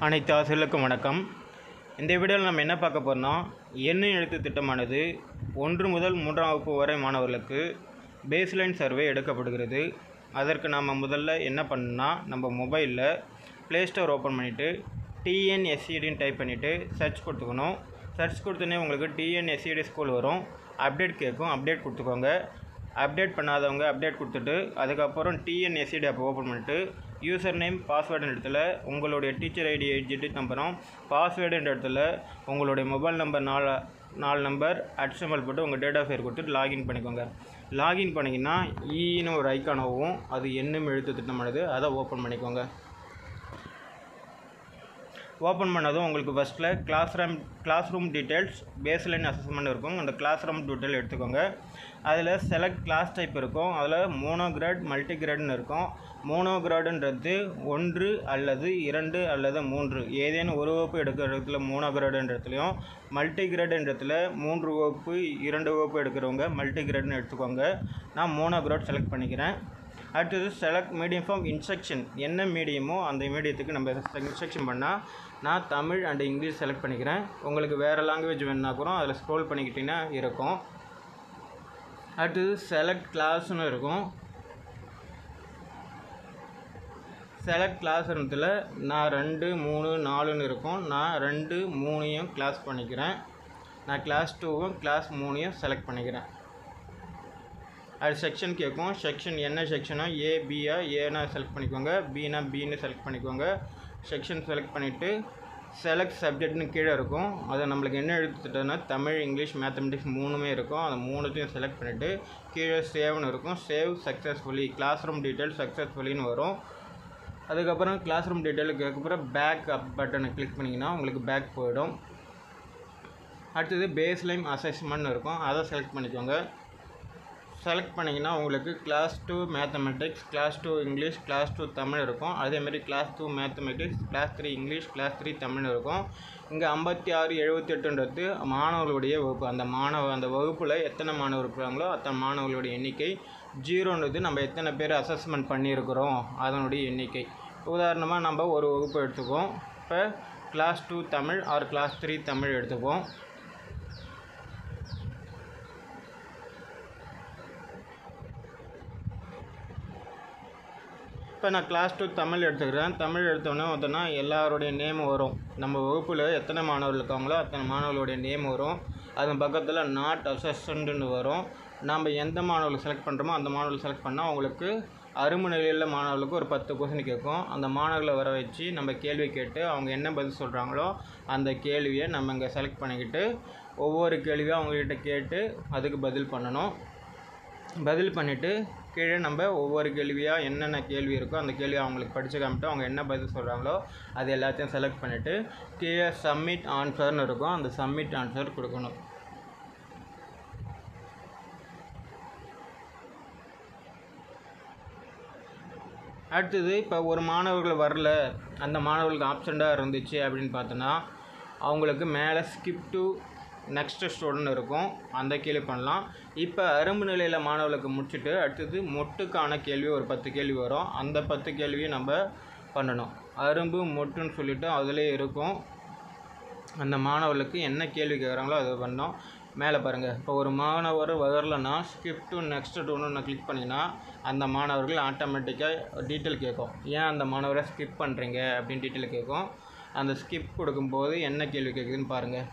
அனைத்து ஆசிரியர்களுக்கும் வணக்கம். இந்த வீடியோவில் நம்ம என்ன பார்க்க போகிறோம்னா, எண்ணும் எழுத்து திட்டமானது 1 முதல் 3ஆம் வகுப்பு வரை மாணவர்களுக்கு பேஸ்லைன் சர்வே எடுக்கப்படுகிறது. அதற்கு நாம் முதல்ல என்ன பண்ணணும்னா, நம்ம மொபைலில் ப்ளே ஸ்டோர் ஓப்பன் பண்ணிவிட்டு டிஎன்எஸ்சிடின்னு டைப் பண்ணிவிட்டு சர்ச் கொடுத்துக்கணும். சர்ச் கொடுத்தோன்னே உங்களுக்கு டிஎன்எஸ்சிடி ஸ்கூல் வரும். அப்டேட் கேட்கும், அப்டேட் கொடுத்துக்கோங்க. அப்டேட் பண்ணாதவங்க அப்டேட் கொடுத்துட்டு அதுக்கப்புறம் டிஎன்எஸ்சிடி ஆப் ஓப்பன் பண்ணிவிட்டு யூசர் நேம் பாஸ்வேர்டுன்ற இடத்துல உங்களுடைய டீச்சர் ஐடி 8 டிஜிட் நம்பரும், பாஸ்வேர்டுன்ற இடத்துல உங்களுடைய மொபைல் நம்பர் 4 நம்பர் HTML போட்டு உங்கள் டேட் ஆஃப் பர்த் கொடுத்துட்டு லாகின் பண்ணிக்கோங்க. லாகின் பண்ணிங்கன்னா ஈன்னு ஒரு ஐக்கானாகவும் அது எண்ணும் எழுத்து திட்டமானது, அதை ஓப்பன் பண்ணிக்கோங்க. ஓப்பன் பண்ணதும் உங்களுக்கு ஃபஸ்ட்டில் classroom details baseline assessment இருக்கும். அந்த கிளாஸ் ரூம் டீட்டெயில் எடுத்துக்கோங்க. அதில் செலக்ட் கிளாஸ் டைப் இருக்கும். அதில் மோனோ கிரேட் மல்டி கிரேடுன்னு இருக்கும். மோனோ கிரேடுன்றது 1 அல்லது 2 அல்லது 3 ஏதேனும் ஒரு வகுப்பு எடுக்கிற இடத்துல மோனோ கிரேடுன்றதுலையும், மல்டி கிரேடுன்றதுல 3 வகுப்பு 2 வகுப்பு எடுக்கிறவங்க மல்டி கிரேடுன்னு எடுத்துக்கோங்க. நான் மோனோ கிரேட் செலக்ட் பண்ணிக்கிறேன். அடுத்தது செலக்ட் மீடியம் ஃபார்ம் இன்ஸ்ட்ரக்ஷன், என்ன மீடியமோ அந்த மீடியத்துக்கு நம்ம இன்ஸ்ட்ரக்ஷன் பண்ணால் நான் தமிழ் அண்ட் இங்கிலீஷ் செலக்ட் பண்ணிக்கிறேன். உங்களுக்கு வேறு லாங்குவேஜ் வேணுன்னா கூட அதில் ஸ்க்ரோல் பண்ணிக்கிட்டிங்கன்னா இருக்கும். அடுத்தது செலக்ட் கிளாஸ்னு இருக்கும். செலக்ட் கிளாஸ்ன்றதுல நான் 2, 3, 4ன்னு இருக்கும். நான் 2, 3ஐயும் கிளாஸ் பண்ணிக்கிறேன். நான் கிளாஸ் 2வும் கிளாஸ் 3ஐயும் செலக்ட் பண்ணிக்கிறேன். அது செக்ஷன் கேட்கும். செக்ஷன் என்ன செக்ஷனோ ஏபியா ஏன்னா செலக்ட் பண்ணிக்கோங்க, பினா பின்னு செலக்ட் பண்ணிக்கோங்க. செக்ஷன் செலக்ட் பண்ணிவிட்டு செலக்ட் சப்ஜெக்ட்னு கீழே இருக்கும். அதை நம்மளுக்கு என்ன எடுத்துட்டோன்னா தமிழ், இங்கிலீஷ், மேத்தமெட்டிக்ஸ் 3மே இருக்கும். அந்த 3த்தையும் செலக்ட் பண்ணிவிட்டு கீழே சேவ்னு இருக்கும். Save successfully class room detail சக்ஸஸ்ஃபுல்லின்னு வரும். அதுக்கப்புறம் கிளாஸ் ரூம் டீட்டெயிலுக்கு அப்புறம் பேக் அப் பட்டனை கிளிக் பண்ணிங்கன்னா உங்களுக்கு பேக் போயிடும். அடுத்தது பேஸ்லைன் அசஸ்மெண்ட் இருக்கும். அதை செலக்ட் பண்ணிக்கோங்க. செலக்ட் பண்ணிங்கன்னா உங்களுக்கு class 2 mathematics, class 2 English, class 2 Tamil இருக்கும். அதேமாதிரி class 2 mathematics, class 3 English, class 3 Tamil இருக்கும். இங்கே 56, 78ன்றது மாணவர்களுடைய வகுப்பு. அந்த வகுப்பில் எத்தனை மாணவர் இருக்கிறாங்களோ அத்தனை மாணவர்களுடைய எண்ணிக்கை. 0ன்றது நம்ம எத்தனை பேர் அசஸ்மெண்ட் பண்ணியிருக்கிறோம் அதனுடைய எண்ணிக்கை. உதாரணமாக நம்ம ஒரு வகுப்பு எடுத்துக்குவோம். இப்போ class 2 Tamil or class 3 Tamil எடுத்துக்குவோம். இப்போ நான் கிளாஸ் 2 தமிழ் எடுத்துக்கிறேன். தமிழ் எடுத்தோன்னே பார்த்தோன்னா எல்லாருடைய நேம் வரும். நம்ம வகுப்பில் எத்தனை மாணவர்கள் இருக்காங்களோ அத்தனை மாணவர்களுடைய நேம் வரும். அதன் பக்கத்தில் நாட் அசஸ்மெண்ட்னு வரும். நம்ம எந்த மாணவர்கள் செலக்ட் பண்ணுறோமோ அந்த மாணவர்கள் செலக்ட் பண்ணால் அவங்களுக்கு அரும்பு நிலையில் மாணவர்களுக்கு ஒரு 10 கொஸ்டின் கேட்கும். அந்த மாணவர்களை வர வச்சு நம்ம கேள்வி கேட்டு அவங்க என்ன பதில் சொல்கிறாங்களோ அந்த கேள்வியை நம்ம இங்கே செலக்ட் பண்ணிக்கிட்டு ஒவ்வொரு கேள்வியும் அவங்கக்கிட்ட கேட்டு அதுக்கு பதில் பண்ணணும். பதில் பண்ணிவிட்டு கீழே நம்ம ஒவ்வொரு கேள்வியாக என்னென்ன கேள்வி இருக்கோ அந்த கேள்வியை அவங்களுக்கு படித்து காமிட்டு அவங்க என்ன பதில் சொல்கிறாங்களோ அது எல்லாத்தையும் செலக்ட் பண்ணிவிட்டு கீழே சப்மிட் ஆன்சர்னு இருக்கும். அந்த சப்மிட் ஆன்சர் கொடுக்கணும். அடுத்தது இப்போ ஒரு மாணவர்கள் வரல, அந்த மாணவர்களுக்கு ஆப்சண்ட்டாக இருந்துச்சு அப்படின்னு பார்த்தோன்னா அவங்களுக்கு மேலே ஸ்கிப் டு நெக்ஸ்ட் ஸ்டூடெண்ட் இருக்கும். அந்த கேள்வி பண்ணலாம். இப்போ அரும்பு நிலையில் மாணவர்களுக்கு முடிச்சுட்டு அடுத்தது மொட்டுக்கான கேள்வி ஒரு 10 கேள்வி வரும். அந்த 10 கேள்வியை நம்ம பண்ணணும். அரும்பு மொட்டுன்னு சொல்லிவிட்டு அதிலே இருக்கும். அந்த மாணவர்களுக்கு என்ன கேள்வி கேட்குறாங்களோ அதை பண்ணோம். மேலே பாருங்கள், இப்போ ஒரு மாணவர் வரலன்னா ஸ்கிப் டு நெக்ஸ்ட் டூன்னு கிளிக் பண்ணிங்கன்னா அந்த மாணவர்கள் ஆட்டோமேட்டிக்காக டீட்டெயில் கேட்கும். ஏன் அந்த மாணவரை ஸ்கிப் பண்ணுறீங்க அப்படின்னு டீட்டெயில் கேட்கும். அந்த ஸ்கிப் கொடுக்கும்போது என்ன கேள்வி கேட்குதுன்னு பாருங்கள்.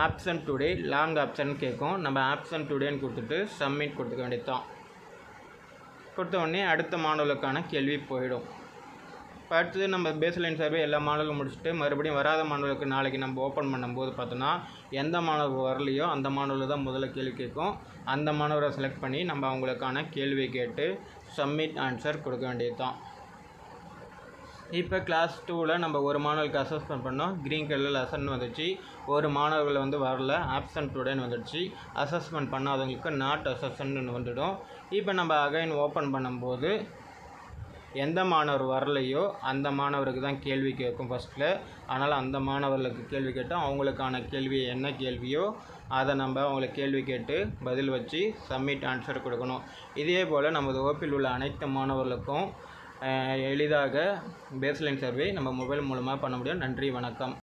ஆப்சன்ட் டுடே லாங் ஆப்ஷன் கேட்கும். நம்ம ஆப்சன்ட் டுடேன்னு கொடுத்துட்டு சப்மிட் கொடுத்துக்க வேண்டியது தான். கொடுத்த உடனே அடுத்த மாணவர்களுக்கான கேள்வி போயிடும். இப்போ அடுத்தது நம்ம பேஸ்லைன் சர்வே எல்லா மாணவர்களும் முடிச்சுட்டு மறுபடியும் வராத மாணவர்களுக்கு நாளைக்கு நம்ம ஓப்பன் பண்ணும்போது பார்த்தோன்னா எந்த மாணவர்கள் வரலையோ அந்த மாணவர்கள் தான் முதல்ல கேள்வி கேட்கும். அந்த மாணவரை செலக்ட் பண்ணி நம்ம அவங்களுக்கான கேள்வி கேட்டு சப்மிட் ஆன்சர் கொடுக்க வேண்டியது தான். இப்போ கிளாஸ் 2ல் நம்ம ஒரு மாணவர்களுக்கு அசஸ்மெண்ட் பண்ணோம். க்ரீன் கலரில் அசன் வந்துடுச்சு. ஒரு மாணவர்கள் வரல, ஆப்சன்ட் டுடேன்னு வந்துடுச்சு. அசஸ்மெண்ட் பண்ணாதவங்களுக்கு நாட் அசஸ்மெண்ட்னு வந்துடும். இப்போ நம்ம அகைன் ஓப்பன் பண்ணும்போது எந்த மாணவர் வரலையோ அந்த மாணவருக்கு தான் கேள்வி கேட்கும் ஃபஸ்ட்டில். அதனால் அந்த மாணவர்களுக்கு கேள்வி கேட்டால் அவங்களுக்கான கேள்வி என்ன கேள்வியோ அதை நம்ம அவங்களுக்கு கேள்வி கேட்டு பதில் வச்சு சப்மிட் ஆன்சர் கொடுக்கணும். இதே போல் நமது வகுப்பில் உள்ள அனைத்து மாணவர்களுக்கும் எளிதாக பேஸ்லைன் சர்வே நம்ம மொபைல் மூலமாக பண்ண முடியும். நன்றி, வணக்கம்.